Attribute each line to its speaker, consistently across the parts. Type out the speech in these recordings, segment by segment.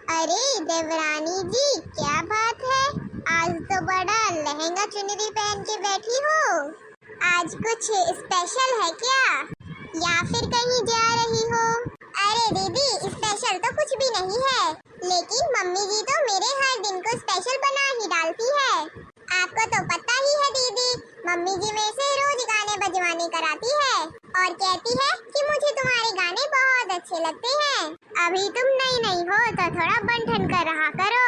Speaker 1: अरे देवरानी जी, क्या बात है। आज तो बड़ा लहंगा चुनरी पहन के बैठी हो। आज कुछ स्पेशल है क्या, या फिर कहीं जा रही हो? अरे दीदी, स्पेशल तो कुछ भी नहीं है, लेकिन मम्मी जी तो मेरे हर दिन को स्पेशल बना ही डालती है। आपको तो पता ही है दीदी, मम्मी जी मेरे से रोज गाने बजवाने कराती है और कहती है कि मुझे तुम्हारे गाने बहुत अच्छे लगते हैं। अभी तुम नई हो तो थोड़ा बन-ठन कर रहा करो।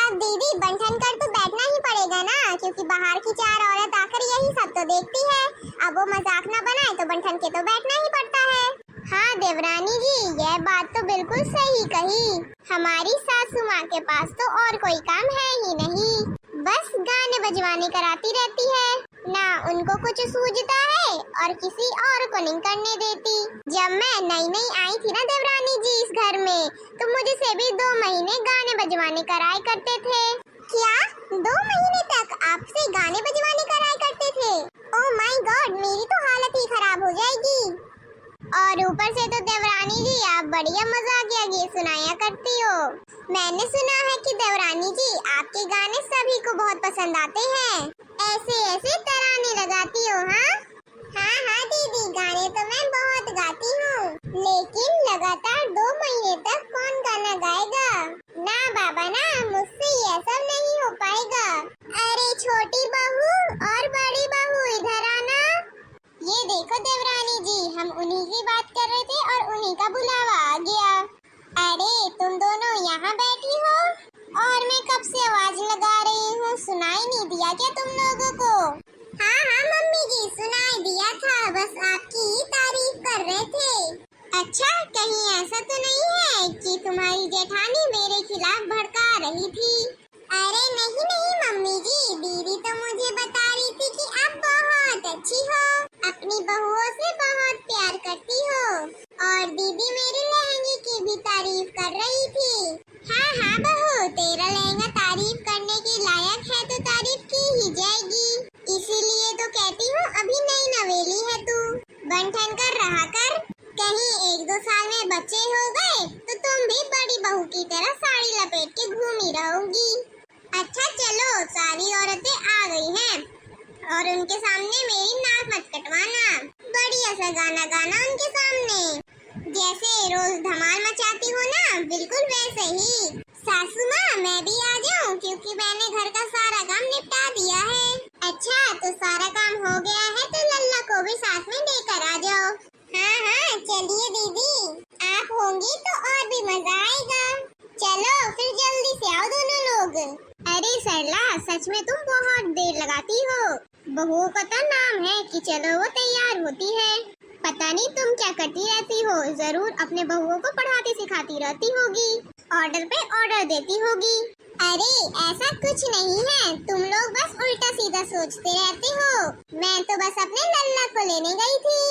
Speaker 1: अब दीदी बन-ठन कर तो बैठना ही पड़ेगा ना, क्योंकि बाहर की 4 औरत आकर यही सब तो देखती है। अब वो मजाक ना बनाए तो बन-ठन के तो बैठना ही पड़ता है। हाँ देवरानी जी, यह बात तो बिल्कुल सही कही। हमारी सासू माँ के पास तो और कोई काम है ही नहीं, बस गाने बजवाने कराती रहती है। ना उनको कुछ सूझता है और किसी और को नहीं करने देती। जब मैं नई आई थी ना देवरानी जी इस घर में, तो मुझे से भी 2 महीने गाने बजवाने कराए करते थे। क्या 2 महीने तक आपसे गाने बजवाने कराए करते थे? ओह माय गॉड, मेरी तो हालत ही खराब हो जाएगी। और ऊपर से तो देवरानी जी आप बढ़िया मजाकिया गीत सुनाया करती हो। मैंने सुना है कि देवरानी जी आपके गाने सभी को बहुत पसंद आते हैं। ऐसे ऐसे तराने लगाती हो। हाँ दीदी, गाने तो मैं बहुत गाती हूँ, लेकिन लगातार 2 महीने तक कौन गाना गाएगा? ना बाबा ना, मुझसे ये सब नहीं हो पाएगा। अरे छोटी बहू और बड़ी बहू इधर आना। ये देखो देवरानी जी, हम उन्हीं की बात कर रहे थे और उन्हीं का बुलावा आ गया। अरे तुम दोनों यहाँ बैठी हो और मैं कब से आवाज लगा रही हूँ, सुनाई नहीं दिया क्या तुम लोगों को? हाँ मम्मी जी, सुनाई दिया था, बस आपकी ही तारीफ कर रहे थे। अच्छा, कहीं ऐसा तो नहीं है कि तुम्हारी जेठानी मेरे खिलाफ भड़का रही थी? अरे नहीं मम्मी जी, दीदी तो मुझे बता रही थी कि आप बहुत अच्छी हो, अपनी बहुओं से बहुत प्यार करती हो, और दीदी मेरे लहंगे की भी तारीफ कर रही थी। हाँ बहू, तेरा लहंगा तारीफ करने के लायक है तो तारीफ की ही जाएगी, इसीलिए तो कहती हूँ अभी नई नवेली है तू, बन-ठन कर रहा कर। कहीं 1-2 साल में बच्चे हो गए तो तुम भी बड़ी बहू की तरह साड़ी लपेट के घूमी रहोगी। अच्छा चलो, सारी औरतें आ गई हैं और उनके सामने मेरी नाक मत कटवाना। बढ़िया सा गाना गाना उनके सामने, जैसे रोज धमाल मचाती हो ना, बिल्कुल वैसे ही। सासू माँ, मैं भी आ जाऊँ, क्योंकि मैंने घर का सारा काम निपटा दिया है। अच्छा, तो सारा काम हो गया है तो लल्ला को भी साथ में लेकर आ जाओ। हाँ चलिए दीदी, आप होंगी तो और भी मजा आएगा। चलो फिर जल्दी से आओ दोनों लोग। अरे सरला, सच में तुम बहुत देर लगाती हो। बहुओं का तो नाम है कि चलो वो तैयार होती है, पता नहीं तुम क्या करती रहती हो, जरूर अपने बहुओं को पढ़ाती सिखाती रहती होगी, ऑर्डर पे ऑर्डर देती होगी। अरे ऐसा कुछ नहीं है, तुम लोग बस उल्टा सीधा सोचते रहते हो। मैं तो बस अपने लल्ला को लेने गई थी,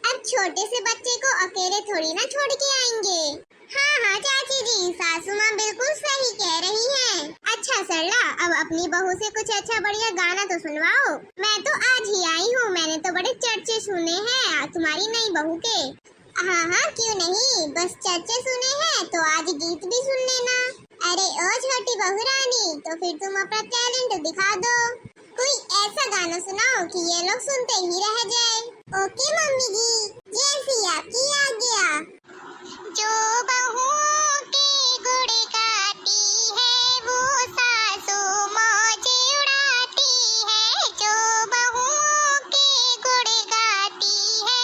Speaker 1: अब छोटे से बच्चे को अकेले थोड़ी ना छोड़ के आएंगे। हाँ चाची जी, सासू माँ बिल्कुल सही कह रही हैं। अच्छा सरला, अब अपनी बहू से कुछ अच्छा बढ़िया गाना तो सुनवाओ। मैं तो आज ही आई हूँ, मैंने तो बड़े चर्चे सुने हैं तुम्हारी नई बहू के। हाँ क्यों नहीं, बस चर्चे सुने हैं तो आज गीत भी सुन लेना। अरे ओ छोटी बहू रानी, तो फिर तुम अपना टैलेंट दिखा दो, कोई ऐसा गाना सुनाओ कि ये लोग सुनते ही रह जाए। ओके मम्मी जी, जैसी आपकी आज्ञा। जो बहुओं के गुड़ गाती है वो सासू मौज उड़ाती है, जो बहुओं के गुड़ गाती है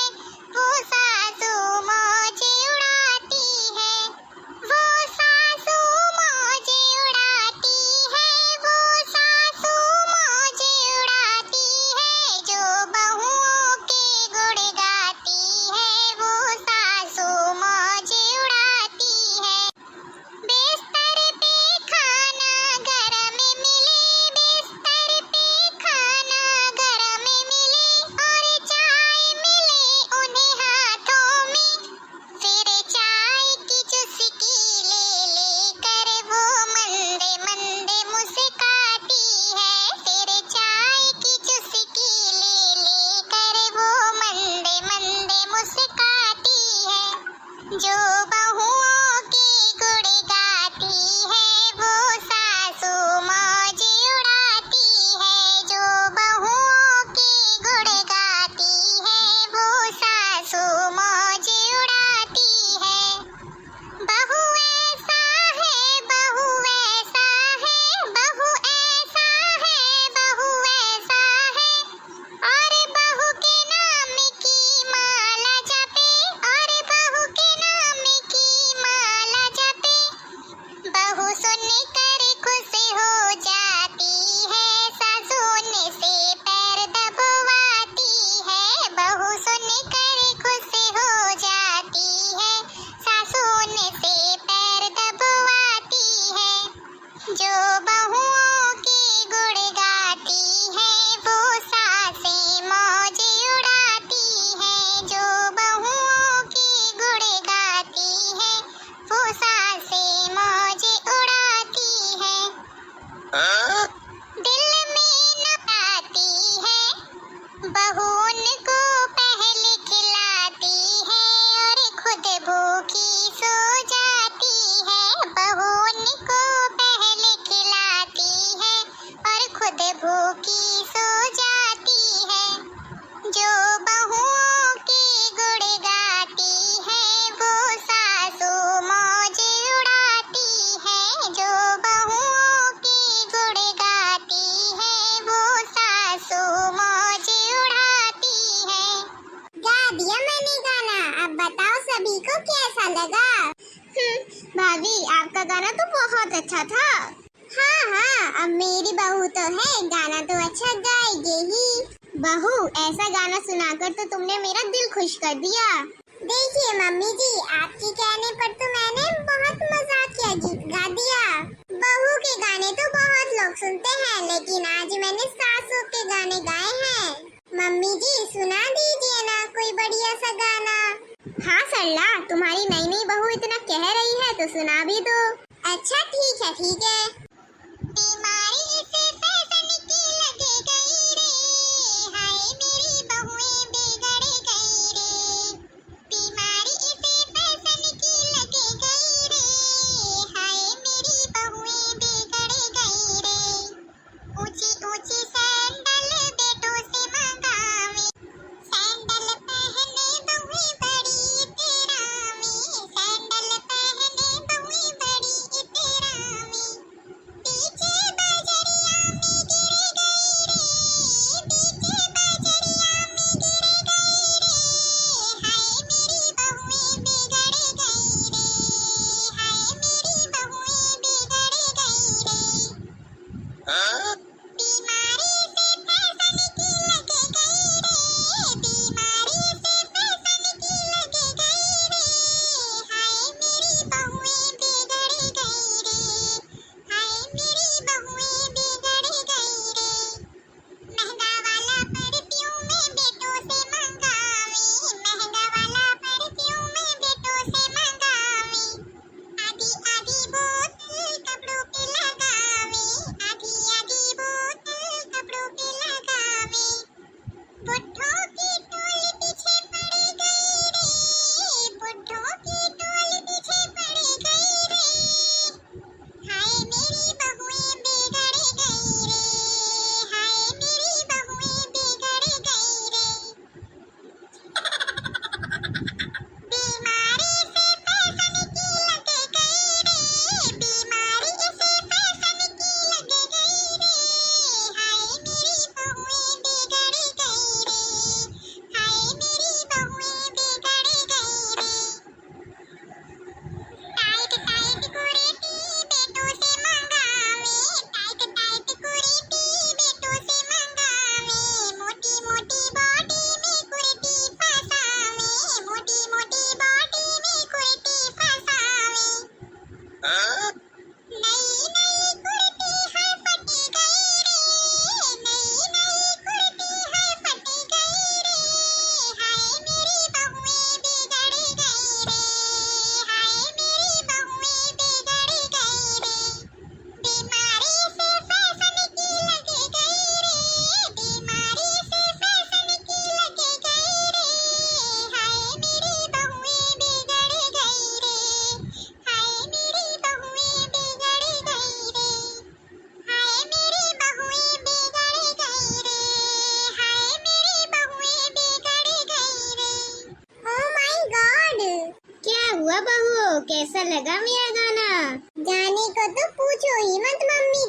Speaker 1: वो सासू मौज उड़ाती है, वो सासू मौज उड़ाती है, वो सासू मौज उड़ाती है, जो बहुओं के गुड़ गाती है वो सासू मौज उड़ाती है। आपका गाना तो बहुत अच्छा था। हाँ हाँ, अब मेरी बहू तो है, गाना तो अच्छा गाएगी ही। बहू, ऐसा गाना सुनाकर तो तुमने मेरा दिल खुश कर दिया। देखिए मम्मी जी, आपके कहने पर तो मैंने बहुत मजाकिया गीत गा दिया। बहू के गाने तो बहुत लोग सुनते हैं, लेकिन आज मैंने सासू के गाने गाए हैं। मम्मी जी सुना दीजिए ना कोई बढ़िया सा गाना। हाँ सरला, तुम्हारी नई नई बहू इतना कह रही है तो सुना भी दो। अच्छा ठीक है ठीक है। बीमारी से फैशन की लगे गई रे, हाय मेरी बहुएं बिगड़ गई रे। बीमारी से फैशन की लगे गई रे, हाय मेरी बहुएं बिगड़ गई रे। ऊंची ऊंची सैंडल बेटों से मंगावे, सैंडल पहने बहुएं बड़ी इतरामी, सैंडल पहने बहुएं बड़ी इतरामी। पीछे बजरिया में गिर गई रे, पीछे बजरिया में गिर गई रे, हाय मेरी बहुएं बिगड़ गई रे, हाय मेरी बहुएं बिगड़ गई रे। बीमारी से फैशन की लगे गई रे, बीमारी से फैशन की लगे गई रे, हाय मेरी बहुएं बिगड़ गई रे, हाय मेरी बहुएं बिगड़ गई रे। महंगा वाला परफ्यूम बेटों से मंगावे, महंगा वाला परफ्यूम बेटों से मंगावे। आधी आधी बोतल कपड़ों पे लगावे, आधी आधी बोतल कपड़ों पे लगावे। बुढ़ों की टोली पीछे पड़ गई रे, बुढ़ों की टोली पीछे पड़ गई रे, हाय मेरी बहुएं बिगड़ गई रे, हाय मेरी बहुएं बिगड़ गई रे। बीमारी से फैशन की लगे गई रे, बीमारी से फैशन की लगे गई रे, हाय मेरी बहुएं बिगड़ गई रे, हाय मेरी बहुएं बिगड़ गई रे। टाइट टाइट कुर्ती बेटों से मंगावे, टाइट टाइट कुर्ती बेटों से मंगावे। मोटी मोटी बॉडी में कुर्ती फसावे, मोटी मोटी बॉडी में कुर्ती फसावे। नई नई कुर्ती है फटी गई रे, नई नई कुर्ती है फटी गई रे, हाय मेरी बहुएं बिगड़ गई रे, हाय मेरी बहुएं बिगड़ गई रे। बीमारी से फैशन की लगे गई रे, बीमारी से फैशन की लगे गई रे, हाय मेरी बहुएं बिगड़ गई रे, हाय मेरी बहुएं बिगड़ गई रे, हाय मेरी बहुएं बिगड़ गई रे, हाय मेरी बहुएं बिगड़ गई रे। ओह माय गॉड, क्या हुआ बहू, कैसा लगा मेरा गाना? जाने को तो पूछो ही मत मम्मी,